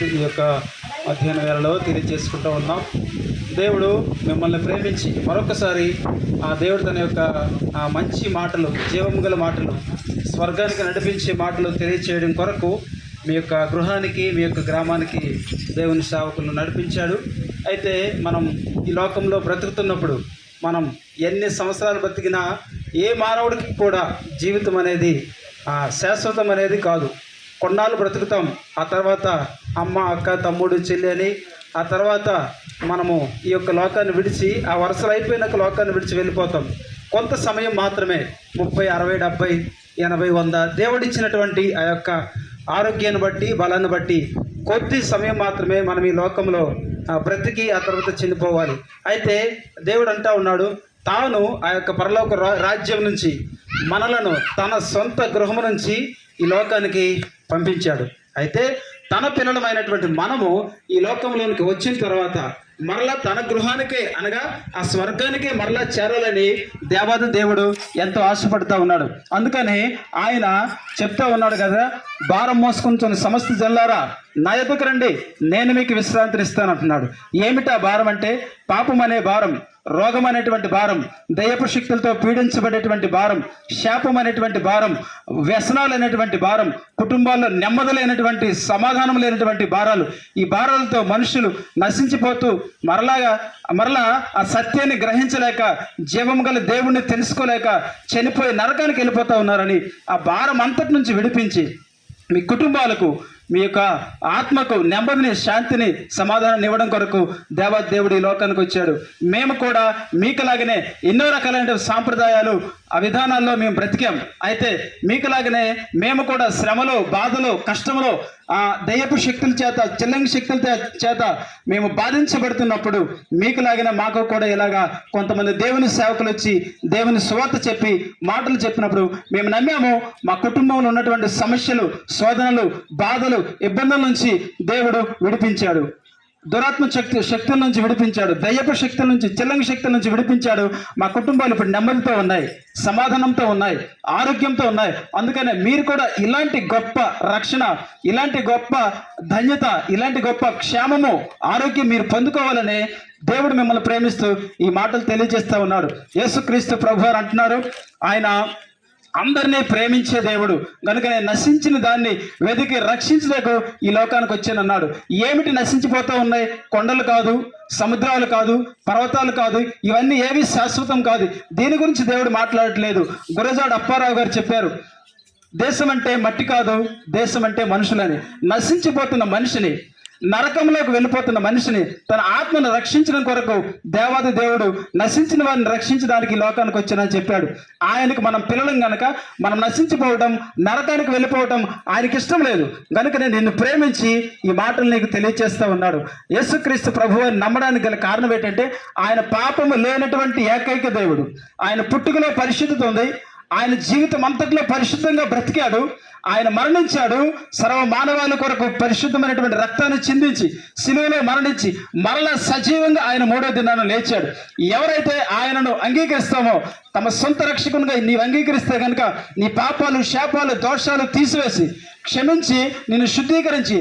ఈ యొక్క అధ్యయన వేళలో తెలియజేసుకుంటూ ఉన్నాం. దేవుడు మిమ్మల్ని ప్రేమించి మరొకసారి ఆ దేవుడు తన యొక్క ఆ మంచి మాటలు, జీవము గల మాటలు, స్వర్గానికి నడిపించే మాటలు తెలియచేయడం కొరకు మీ యొక్క గృహానికి, మీ యొక్క గ్రామానికి దేవుని సేవకులను నడిపించాడు. అయితే మనం ఈ లోకంలో బ్రతుకుతున్నప్పుడు మనం ఎన్ని సంవత్సరాలు బ్రతికినా ఏ మానవుడికి కూడా జీవితం అనేది శాశ్వతం అనేది కాదు. కొన్నాళ్ళు బ్రతుకుతాం, ఆ తర్వాత అమ్మ, అక్క, తమ్ముడు, చెల్లి అని ఆ తర్వాత మనము ఈ యొక్క లోకాన్ని విడిచి, ఆ వరుసలు అయిపోయినాక లోకాన్ని విడిచి వెళ్ళిపోతాం. కొంత సమయం మాత్రమే, 30, 60, 70, 80, 100 దేవుడిచ్చినటువంటి ఆ యొక్క ఆరోగ్యాన్ని బట్టి, బలాన్ని బట్టి కొద్ది సమయం మాత్రమే మనం ఈ లోకంలో బ్రతికి ఆ తర్వాత చనిపోవాలి. అయితే దేవుడు అంటా ఉన్నాడు, తాను ఆ యొక్క పరలోక రాజ్యం నుంచి మనలను తన సొంత గృహం నుంచి ఈ లోకానికి పంపించాడు. అయితే తన పిల్లలమైనటువంటి మనము ఈ లోకంలోనికి వచ్చిన తర్వాత మరలా తన గృహానికే, అనగా ఆ స్వర్గానికే మరలా చేరాలని దేవాది దేవుడు ఎంతో ఆశపడుతూ ఉన్నాడు. అందుకని ఆయన చెప్తా ఉన్నాడు కదా, భారం మోసుకుంటున్న సమస్త జనులారా నా యొద్దకు రండి, నేను మీకు విశ్రాంతిని ఇస్తాను అంటున్నాడు. ఏమిటా భారం అంటే? పాపం అనే భారం, రోగం అనేటువంటి భారం, దయ్యపు శక్తులతో పీడించబడేటువంటి భారం, శాపం అనేటువంటి భారం, వ్యసనాలు అనేటువంటి భారం, కుటుంబాల్లో నెమ్మదలేనటువంటి, సమాధానం లేనటువంటి భారాలు. ఈ భారాలతో మనుషులు నశించిపోతూ మరలా ఆ సత్యాన్ని గ్రహించలేక, జీవం గల దేవుణ్ణి తెలుసుకోలేక చనిపోయి నరకానికి వెళ్ళిపోతూ ఉన్నారని ఆ భారం అంతటి నుంచి విడిపించి మీ కుటుంబాలకు, మీ యొక్క ఆత్మకు నెమ్మదిని, శాంతిని, సమాధానం ఇవ్వడం కొరకు దేవుడు ఈ లోకానికి వచ్చాడు. మేము కూడా మీకులాగనే ఎన్నో రకాలైన సాంప్రదాయాలు, ఆ విధానాల్లో మేము బ్రతికాం. అయితే మీకులాగనే మేము కూడా శ్రమలో, బాధలో, కష్టంలో, ఆ దయ్యపు శక్తుల చేత, చెల్లంగి శక్తుల చేత మేము బాధించబడుతున్నప్పుడు మీకులాగిన మాకు కూడా ఇలాగా కొంతమంది దేవుని సేవకులు వచ్చి దేవుని సువార్త చెప్పి మాటలు చెప్పినప్పుడు మేము నమ్మాము. మా కుటుంబంలో ఉన్నటువంటి సమస్యలు, శోధనలు, బాధలు, ఇబ్బందుల నుంచి దేవుడు విడిపించాడు. దురాత్మ శక్తుల నుంచి విడిపించాడు. దయ్యపు శక్తుల నుంచి, చెల్లంగి శక్తుల నుంచి విడిపించాడు. మా కుటుంబాలు ఇప్పుడు నెమ్మదితో ఉన్నాయి, సమాధానంతో ఉన్నాయి, ఆరోగ్యంతో ఉన్నాయి. అందుకనే మీరు కూడా ఇలాంటి గొప్ప రక్షణ, ఇలాంటి గొప్ప ధన్యత, ఇలాంటి గొప్ప క్షేమము, ఆరోగ్యం మీరు పొందుకోవాలని దేవుడు మిమ్మల్ని ప్రేమిస్తూ ఈ మాటలు తెలియజేస్తూ ఉన్నాడు. యేసుక్రీస్తు ప్రభువారు అంటున్నారు, ఆయన అందరినీ ప్రేమించే దేవుడు కనుకనే నశించిన దాన్ని వెతికి రక్షించడానికి ఈ లోకానికి వచ్చానన్నాడు. ఏమిటి నశించిపోతూ ఉన్నాయి? కొండలు కాదు, సముద్రాలు కాదు, పర్వతాలు కాదు, ఇవన్నీ ఏవి శాశ్వతం కాదు. దీని గురించి దేవుడు మాట్లాడట్లేదు. గురజాడ అప్పారావు గారు చెప్పారు, దేశం అంటే మట్టి కాదు, దేశం అంటే మనుషులని. నశించిపోతున్న మనిషిని, నరకంలోకి వెళ్ళిపోతున్న మనిషిని తన ఆత్మను రక్షించడం కొరకు దేవాది దేవుడు నశించిన వారిని రక్షించడానికి లోకానికి వచ్చానని చెప్పాడు. ఆయనకు మనం పిల్లలం గనక మనం నశించిపోవడం, నరకానికి వెళ్ళిపోవడం ఆయనకి ఇష్టం లేదు. కనుకనే నిన్ను ప్రేమించి ఈ మాటలు నీకు తెలియజేస్తూ ఉన్నాడు. యేసుక్రీస్తు ప్రభువుని నమ్మడానికి గల కారణం ఏంటంటే ఆయన పాపము లేనటువంటి ఏకైక దేవుడు. ఆయన పుట్టుకలో పరిశుద్ధత ఉంది, ఆయన జీవితం అంతట్లో పరిశుద్ధంగా బ్రతికాడు. ఆయన మరణించాడు, సర్వ మానవాళి కొరకు పరిశుద్ధమైనటువంటి రక్తాన్ని చిందించి శిలువలో మరణించి మరలా సజీవంగా ఆయన 3వ దినాన లేచాడు. ఎవరైతే ఆయనను అంగీకరిస్తామో, తమ సొంత రక్షకునిగా నీవు అంగీకరిస్తే కనుక నీ పాపాలు, శాపాలు, దోషాలు తీసివేసి క్షమించి నిన్ను శుద్ధీకరించి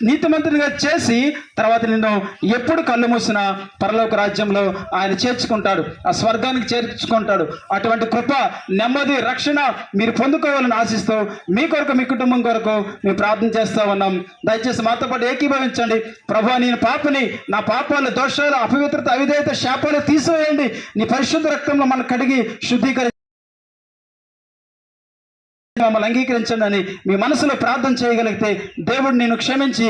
నీతిమంతునిగా చేసి తర్వాత నిన్ను ఎప్పుడు కళ్ళు మూసినా పరలోక రాజ్యంలో ఆయన చేర్చుకుంటాడు, ఆ స్వర్గానికి చేర్చుకుంటాడు. అటువంటి కృప, నెమ్మది, రక్షణ మీరు పొందుకోవాలని ఆశిస్తూ మీ కొరకు, మీ కుటుంబం కొరకు మేము ప్రార్థన చేస్తూ ఉన్నాం. దయచేసి మాతో పాటు ఏకీభవించండి. ప్రభువా, నేను పాపని, నా పాపాలు, దోషాలు, అపవిత్రత, అవిధేయత, శాపాలు తీసివేయండి. నీ పరిశుద్ధ రక్తంలో మనం కడిగి శుద్ధీకరించి మమ్మల్ని అంగీకరించండి అని మీ మనసులో ప్రార్థన చేయగలిగితే దేవుడు నిన్ను క్షమించి